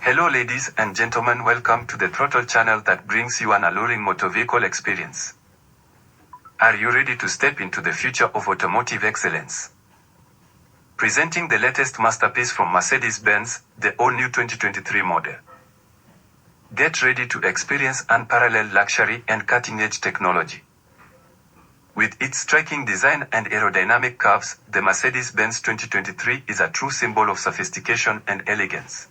Hello ladies and gentlemen, welcome to the Throttle channel that brings you an alluring motor vehicle experience. Are you ready to step into the future of automotive excellence? Presenting the latest masterpiece from Mercedes-Benz, the all-new 2023 model. Get ready to experience unparalleled luxury and cutting-edge technology. With its striking design and aerodynamic curves, the Mercedes-Benz 2023 is a true symbol of sophistication and elegance.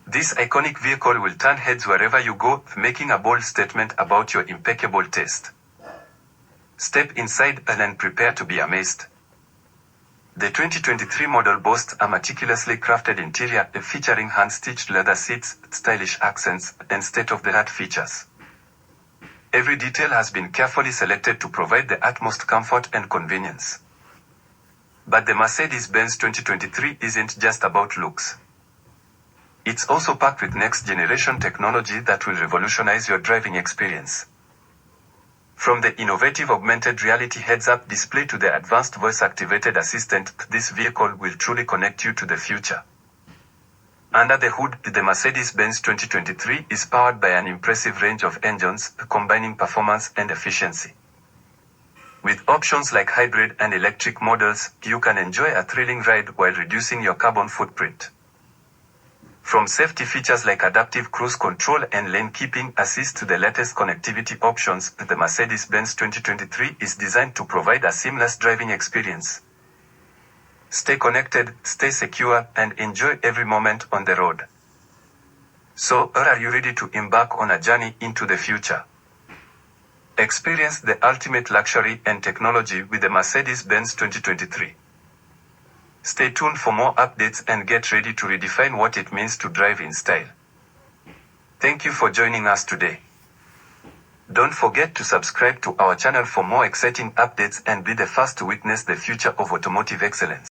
This iconic vehicle will turn heads wherever you go, making a bold statement about your impeccable taste. Step inside and prepare to be amazed. The 2023 model boasts a meticulously crafted interior featuring hand-stitched leather seats, stylish accents, and state-of-the-art features. Every detail has been carefully selected to provide the utmost comfort and convenience. But the Mercedes-Benz 2023 isn't just about looks. It's also packed with next-generation technology that will revolutionize your driving experience. From the innovative augmented reality heads-up display to the advanced voice-activated assistant, this vehicle will truly connect you to the future. Under the hood, the Mercedes-Benz 2023 is powered by an impressive range of engines, combining performance and efficiency. With options like hybrid and electric models, you can enjoy a thrilling ride while reducing your carbon footprint. From safety features like adaptive cruise control and lane keeping assist to the latest connectivity options, the Mercedes-Benz 2023 is designed to provide a seamless driving experience. Stay connected, stay secure, and enjoy every moment on the road. So, are you ready to embark on a journey into the future? Experience the ultimate luxury and technology with the Mercedes-Benz 2023. Stay tuned for more updates and get ready to redefine what it means to drive in style. Thank you for joining us today. Don't forget to subscribe to our channel for more exciting updates and be the first to witness the future of automotive excellence.